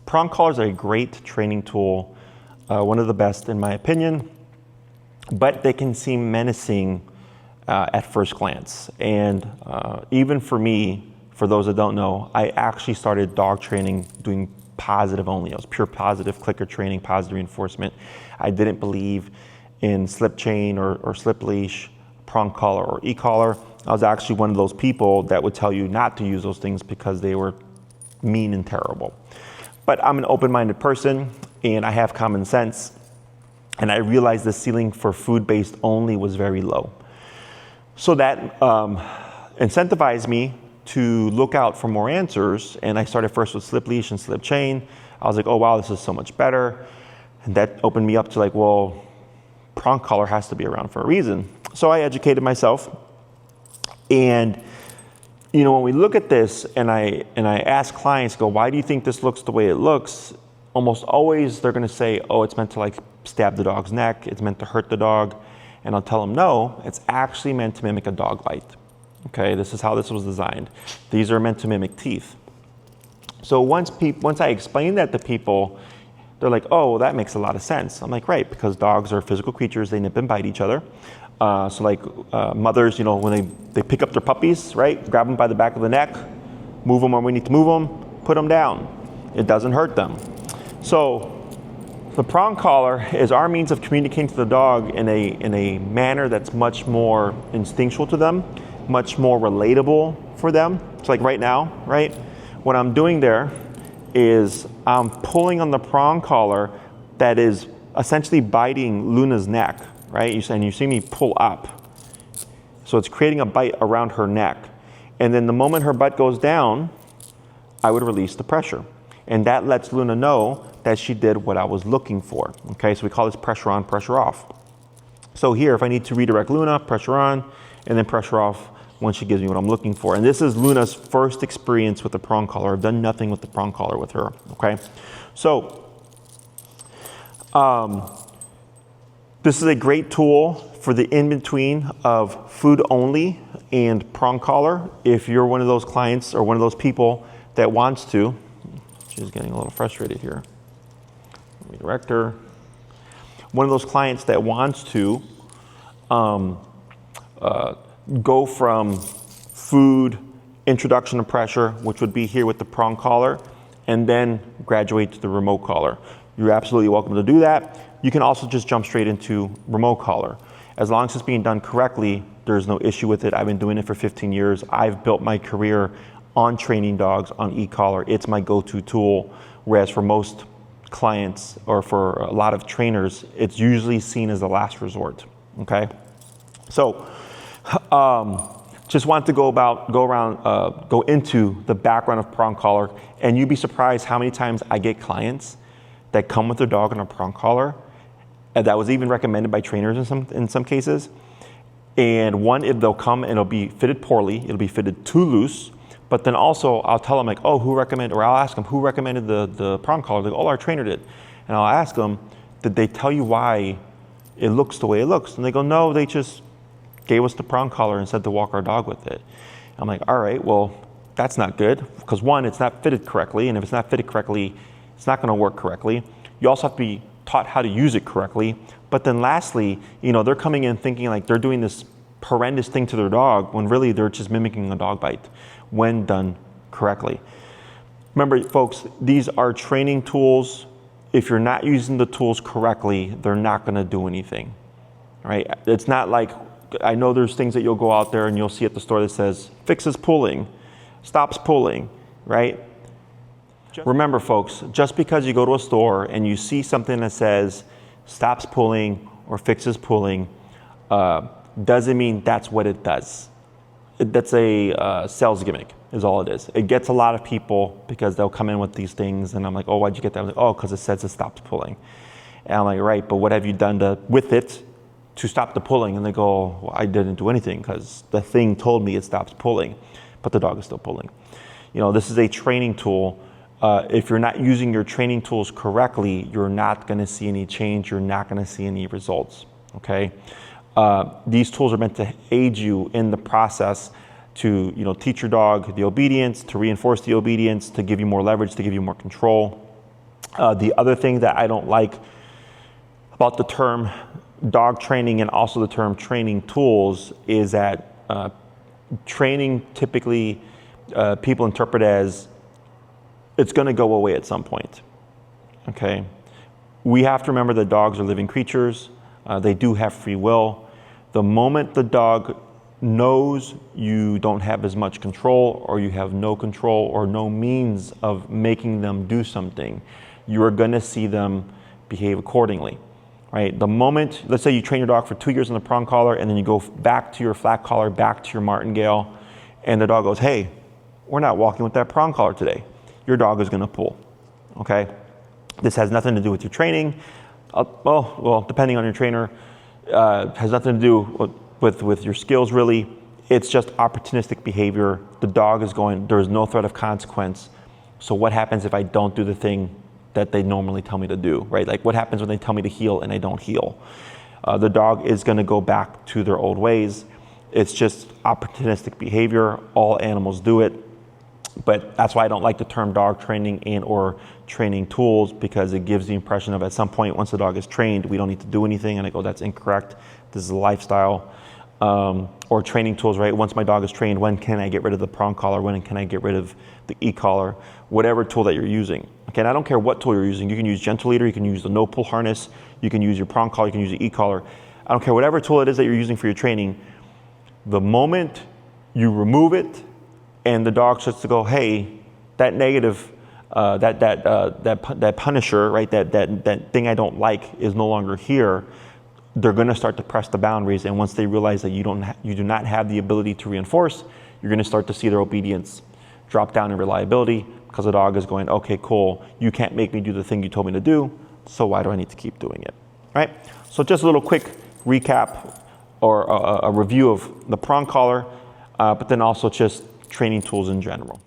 Prong collars are a great training tool, one of the best in my opinion, but they can seem menacing at first glance. And even for me, for those that don't know, I actually started dog training doing positive only. I was pure positive clicker training, positive reinforcement. I didn't believe in slip chain or slip leash, prong collar or e-collar. I was actually one of those people that would tell you not to use those things because they were mean and terrible. But I'm an open-minded person and I have common sense. And I realized the ceiling for food-based only was very low. So that incentivized me to look out for more answers. And I started first with slip leash and slip chain. I was like, oh wow, this is so much better. And that opened me up to like, well, prong collar has to be around for a reason. So I educated myself. And you know, when we look at this and I ask clients, go, why do you think this looks the way it looks? Almost always they're gonna say, oh, it's meant to like stab the dog's neck, it's meant to hurt the dog. And I'll tell them, no, it's actually meant to mimic a dog bite. Okay, this is how this was designed. These are meant to mimic teeth. So once I explain that to people, they're like, oh, well, that makes a lot of sense. I'm like, right, because dogs are physical creatures, they nip and bite each other. So like mothers, you know, when they pick up their puppies, right, grab them by the back of the neck, move them when we need to move them, put them down. It doesn't hurt them. So the prong collar is our means of communicating to the dog in a manner that's much more instinctual to them, much more relatable for them. So like right now, right, what I'm doing there is I'm pulling on the prong collar that is essentially biting Luna's neck, right? And you see me pull up. So it's creating a bite around her neck. And then the moment her butt goes down, I would release the pressure. And that lets Luna know that she did what I was looking for. Okay, so we call this pressure on, pressure off. So here, if I need to redirect Luna, pressure on, and then pressure off when she gives me what I'm looking for. And this is Luna's first experience with the prong collar. I've done nothing with the prong collar with her, okay? So, this is a great tool for the in-between of food only and prong collar. If you're one of those clients or one of those people that wants to, she's getting a little frustrated here. Redirect her. One of those clients that wants to go from food, introduction of pressure, which would be here with the prong collar, and then graduate to the remote collar. You're absolutely welcome to do that. You can also just jump straight into remote collar. As long as it's being done correctly, there's no issue with it. I've been doing it for 15 years. I've built my career on training dogs on e-collar. It's my go-to tool, whereas for most clients or for a lot of trainers, it's usually seen as a last resort, okay? So, just want to go into the background of prong collar, and you'd be surprised how many times I get clients that come with their dog on a prong collar, and that was even recommended by trainers in some cases. And they'll come and it'll be fitted poorly, it'll be fitted too loose, but then also I'll tell them like, oh, I'll ask them who recommended the prong collar. They go, oh, our trainer did. And I'll ask them, did they tell you why it looks the way it looks? And they go, no, they just gave us the prong collar and said to walk our dog with it. I'm like, all right, well, that's not good, because one, it's not fitted correctly, and if it's not fitted correctly, it's not gonna work correctly. You also have to be taught how to use it correctly. But then lastly, you know, they're coming in thinking like they're doing this horrendous thing to their dog when really they're just mimicking a dog bite when done correctly. Remember, folks, these are training tools. If you're not using the tools correctly, they're not gonna do anything, right? It's not like, I know there's things that you'll go out there and you'll see at the store that says, fixes pulling, stops pulling, right? Remember, folks, just because you go to a store and you see something that says stops pulling or fixes pulling, doesn't mean that's what it does. That's a sales gimmick is all it is. It gets a lot of people because they'll come in with these things and I'm like, oh, why'd you get that? I'm like, oh, because it says it stops pulling. And I'm like, right, but what have you done with it to stop the pulling? And they go, well, I didn't do anything because the thing told me it stops pulling, but the dog is still pulling. You know, this is a training tool. If you're not using your training tools correctly, you're not gonna see any change, you're not gonna see any results, okay? These tools are meant to aid you in the process to, teach your dog the obedience, to reinforce the obedience, to give you more leverage, to give you more control. The other thing that I don't like about the term dog training and also the term training tools is that training typically people interpret as it's going to go away at some point. Okay, we have to remember that dogs are living creatures. They do have free will. The moment the dog knows you don't have as much control, or you have no control or no means of making them do something, you are going to see them behave accordingly, right? The moment, let's say you train your dog for 2 years on the prong collar, and then you go back to your flat collar, back to your martingale, and the dog goes, hey, we're not walking with that prong collar today. Your dog is going to pull, okay? This has nothing to do with your training. Well, depending on your trainer, has nothing to do with your skills, really. It's just opportunistic behavior. The dog is going, there's no threat of consequence. So what happens if I don't do the thing that they normally tell me to do, right? Like what happens when they tell me to heel and I don't heel? The dog is going to go back to their old ways. It's just opportunistic behavior. All animals do it. But that's why I don't like the term dog training and or training tools, because it gives the impression of at some point, once the dog is trained, we don't need to do anything. And I go, that's incorrect. This is a lifestyle. Or training tools, right? Once my dog is trained, when can I get rid of the prong collar? When can I get rid of the e-collar? Whatever tool that you're using. Okay, and I don't care what tool you're using. You can use gentle leader, you can use the no pull harness, you can use your prong collar, you can use the e-collar. I don't care whatever tool it is that you're using for your training. The moment you remove it and the dog starts to go, hey, that negative, that punisher, right? That thing I don't like is no longer here. They're going to start to press the boundaries, and once they realize that you do not have the ability to reinforce, you're going to start to see their obedience drop down in reliability, because the dog is going, okay, cool, you can't make me do the thing you told me to do, so why do I need to keep doing it? All right? So just a little quick recap or a review of the prong collar, but then also just training tools in general.